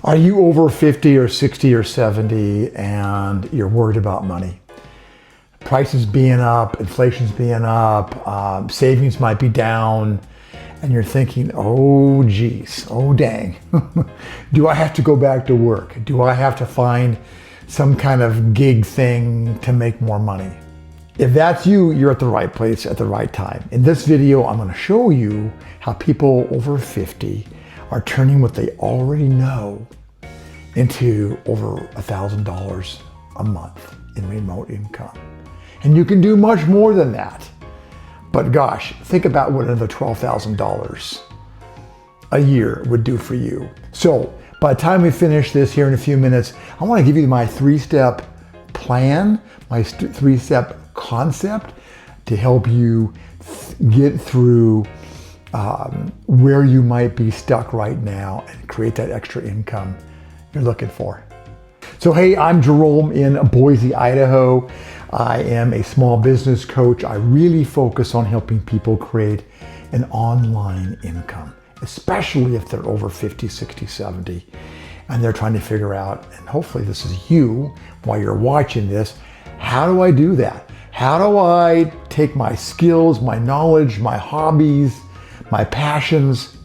Are you over 50 or 60 or 70 and you're worried about money? Prices being up, inflation's being up, savings might be down, and you're thinking, oh geez, oh dang, do I have to go back to work? Do I have to find some kind of gig thing to make more money? If that's you, you're at the right place at the right time. In this video, I'm going to show you how people over 50 are turning what they already know into over $1,000 a month in remote income. And you can do much more than that. But gosh, think about what another $12,000 a year would do for you. So by the time we finish this here in a few minutes, I want to give you my three-step plan, my three-step concept to help you get through where you might be stuck right now and create that extra income you're looking for. So hey, I'm Jerome in Boise, Idaho. I am a small business coach. I really focus on helping people create an online income, especially if they're over 50, 60, 70, and they're trying to figure out, and hopefully this is you while you're watching this, how do I do that? How do I take my skills, my knowledge, my hobbies, my passions,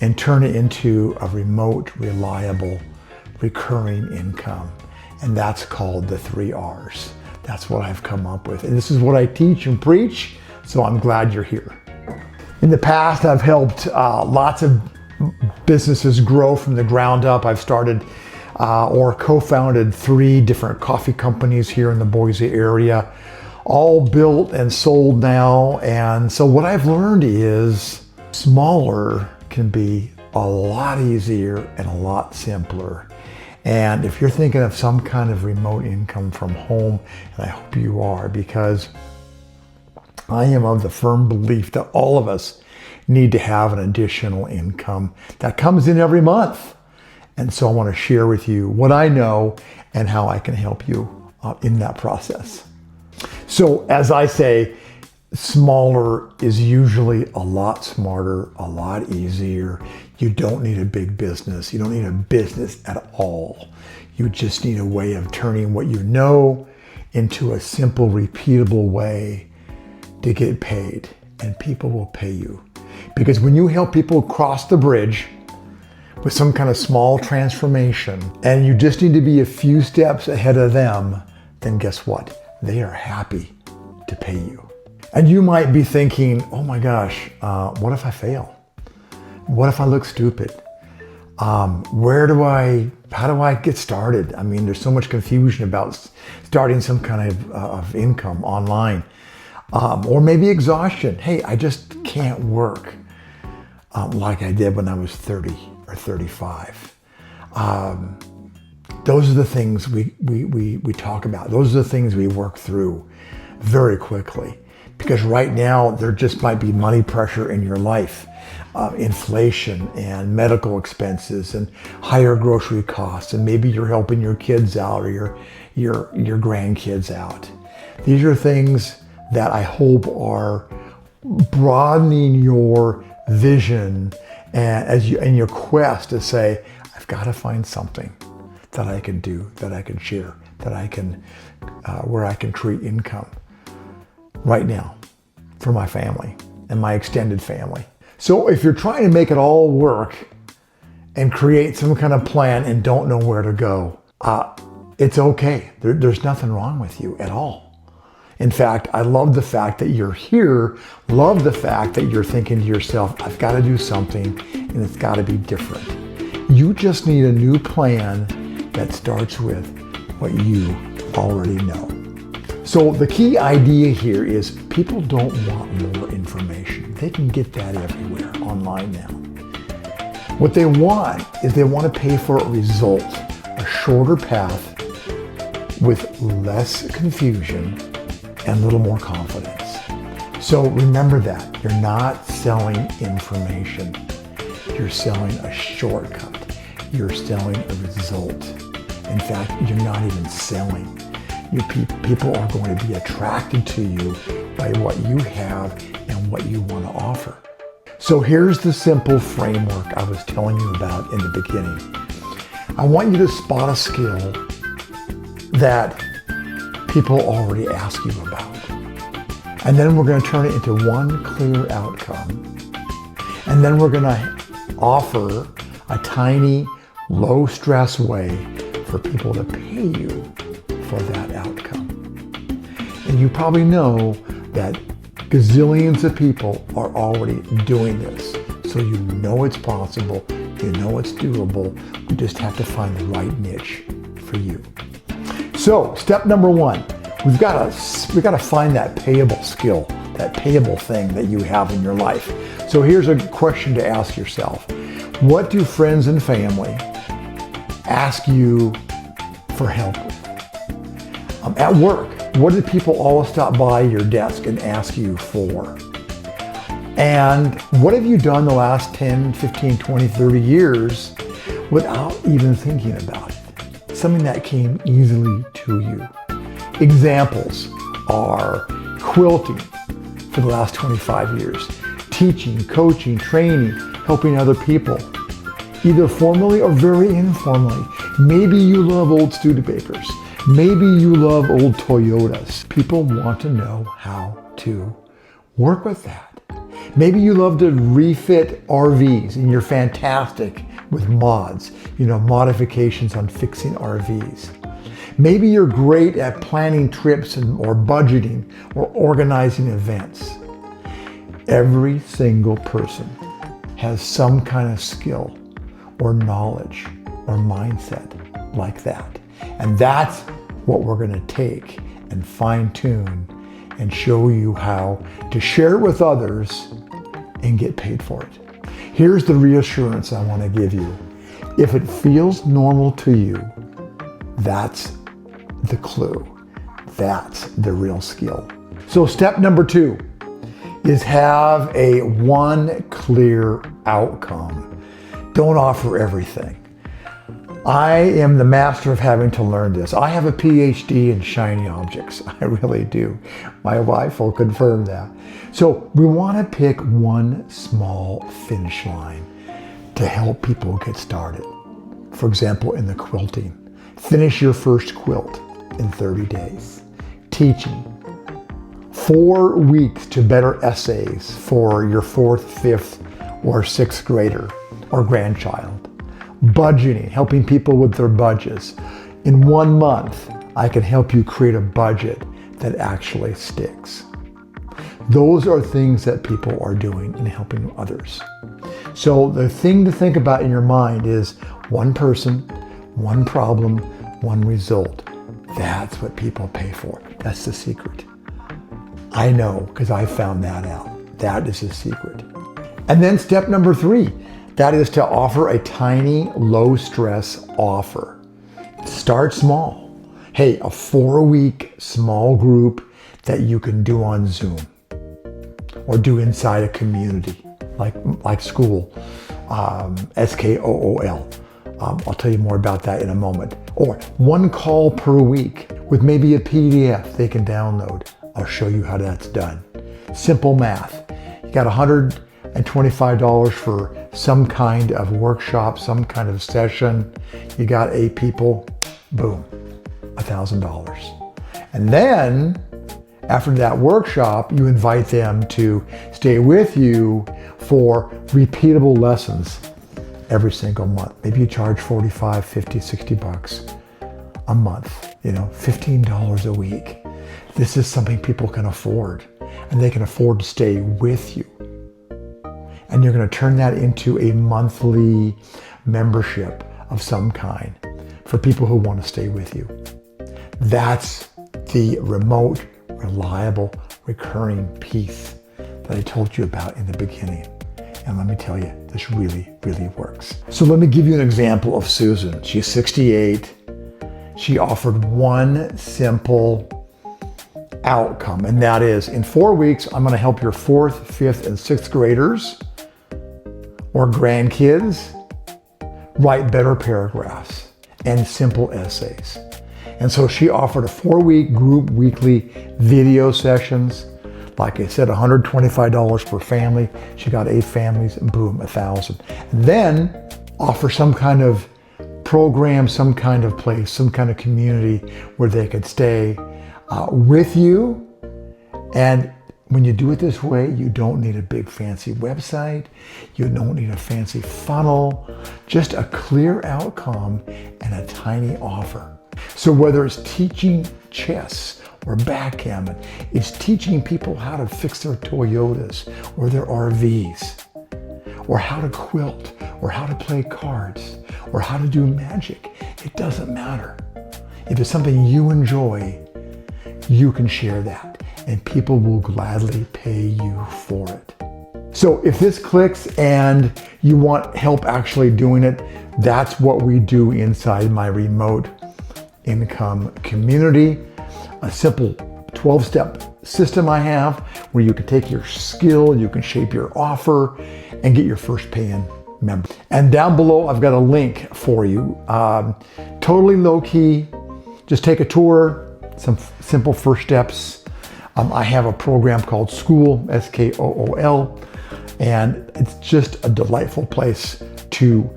and turn it into a remote, reliable, recurring income? And that's called the 3 R's. That's what I've come up with. And this is what I teach and preach, so I'm glad you're here. In the past, I've helped lots of businesses grow from the ground up. I've started or co-founded 3 different coffee companies here in the Boise area, all built and sold now. And so what I've learned is smaller can be a lot easier and a lot simpler. And if you're thinking of some kind of remote income from home, and I hope you are, because I am of the firm belief that all of us need to have an additional income that comes in every month. And so I want to share with you what I know and how I can help you in that process. So as I say, smaller is usually a lot smarter, a lot easier. You don't need a big business. You don't need a business at all. You just need a way of turning what you know into a simple, repeatable way to get paid. And people will pay you. Because when you help people cross the bridge with some kind of small transformation, and you just need to be a few steps ahead of them, then guess what? They are happy to pay you. And you might be thinking, oh my gosh, what if I fail? What if I look stupid? How do I get started? I mean, there's so much confusion about starting some kind of income online. Or maybe exhaustion. Hey, I just can't work like I did when I was 30 or 35. Those are the things we talk about. Those are the things we work through very quickly. Because right now, there just might be money pressure in your life, inflation and medical expenses and higher grocery costs, and maybe you're helping your kids out or your grandkids out. These are things that I hope are broadening your vision and in your quest to say, I've got to find something that I can do, that I can share, that I can, where I can create income right now for my family and my extended family. So if you're trying to make it all work and create some kind of plan and don't know where to go, it's okay. There's nothing wrong with you at all. In fact, I love the fact that you're here, love the fact that you're thinking to yourself, I've got to do something and it's got to be different. You just need a new plan that starts with what you already know. So the key idea here is people don't want more information. They can get that everywhere online now. What they want is they want to pay for a result, a shorter path with less confusion and a little more confidence. So remember that. You're not selling information. You're selling a shortcut. You're selling a result. In fact, you're not even selling. People are going to be attracted to you by what you have and what you want to offer. So here's the simple framework I was telling you about in the beginning. I want you to spot a skill that people already ask you about. And then we're going to turn it into one clear outcome. And then we're going to offer a tiny, low-stress way for people to pay you for that outcome. And you probably know that gazillions of people are already doing this. So you know it's possible, you know it's doable. We just have to find the right niche for you. So step number one, we've got to find that payable skill, that payable thing that you have in your life. So here's a question to ask yourself. What do friends and family ask you for help with? At work, what do people always stop by your desk and ask you for? And what have you done the last 10, 15, 20, 30 years without even thinking about it? Something that came easily to you. Examples are quilting for the last 25 years, teaching, coaching, training, helping other people, either formally or very informally. Maybe you love old Studebakers. Maybe you love old Toyotas. People want to know how to work with that. Maybe you love to refit RVs and you're fantastic with mods, modifications on fixing RVs. Maybe you're great at planning trips or budgeting or organizing events. Every single person has some kind of skill or knowledge or mindset like that. And that's what we're going to take and fine-tune and show you how to share it with others and get paid for it. Here's the reassurance I want to give you. If it feels normal to you, that's the clue. That's the real skill. So step number 2 is have a one clear outcome. Don't offer everything. I am the master of having to learn this. I have a PhD in shiny objects. I really do. My wife will confirm that. So we want to pick one small finish line to help people get started. For example, in the quilting, finish your first quilt in 30 days. Teaching, 4 weeks to better essays for your 4th, 5th, or 6th grader or grandchild. Budgeting, helping people with their budgets. In 1 month, I can help you create a budget that actually sticks. Those are things that people are doing and helping others. So the thing to think about in your mind is one person, one problem, one result. That's what people pay for. That's the secret. I know because I found that out. That is the secret. And then step number 3. That is to offer a tiny, low-stress offer. Start small. Hey, a 4-week small group that you can do on Zoom or do inside a community like school, SKOOL. I'll tell you more about that in a moment. Or 1 call per week with maybe a PDF they can download. I'll show you how that's done. Simple math. You got $125 for some kind of workshop, some kind of session. You got 8 people, boom, $1,000. And then after that workshop, you invite them to stay with you for repeatable lessons every single month. Maybe you charge 45, 50, 60 bucks a month, $15 a week. This is something people can afford, and they can afford to stay with you. And you're going to turn that into a monthly membership of some kind for people who want to stay with you. That's the remote, reliable, recurring piece that I told you about in the beginning. And let me tell you, this really, really works. So let me give you an example of Susan. She's 68. She offered one simple outcome, and that is in 4 weeks, I'm going to help your 4th, 5th, and 6th graders or grandkids write better paragraphs and simple essays. And so she offered a 4-week group weekly video sessions. Like I said, $125 per family. She got 8 families, and boom, $1,000. And then offer some kind of program, some kind of place, some kind of community where they could stay with you. And when you do it this way, you don't need a big fancy website. You don't need a fancy funnel, just a clear outcome and a tiny offer. So whether it's teaching chess or backgammon, it's teaching people how to fix their Toyotas or their RVs, or how to quilt, or how to play cards, or how to do magic. It doesn't matter. If it's something you enjoy, you can share that, and people will gladly pay you for it. So if this clicks and you want help actually doing it, that's what we do inside my remote income community. A simple 12-step system I have where you can take your skill, you can shape your offer, and get your first paying member. And down below, I've got a link for you. Totally low-key. Just take a tour, some simple first steps. I have a program called School, SKOOL, and it's just a delightful place to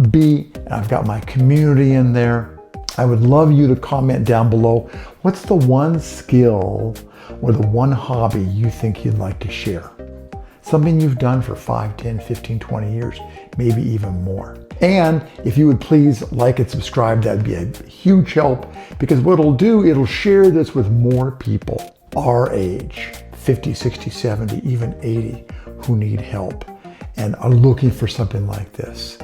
be. I've got my community in there. I would love you to comment down below, what's the one skill or the one hobby you think you'd like to share? Something you've done for 5, 10, 15, 20 years, maybe even more. And if you would please like and subscribe, that'd be a huge help, because what it'll do, it'll share this with more people our age, 50, 60, 70, even 80, who need help and are looking for something like this.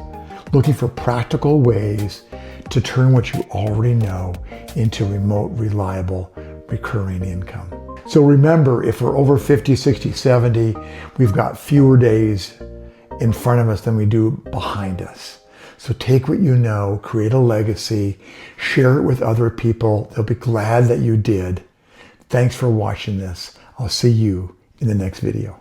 Looking for practical ways to turn what you already know into remote, reliable, recurring income. So remember, if we're over 50, 60, 70, we've got fewer days in front of us than we do behind us. So take what you know, create a legacy, share it with other people. They'll be glad that you did. Thanks for watching this. I'll see you in the next video.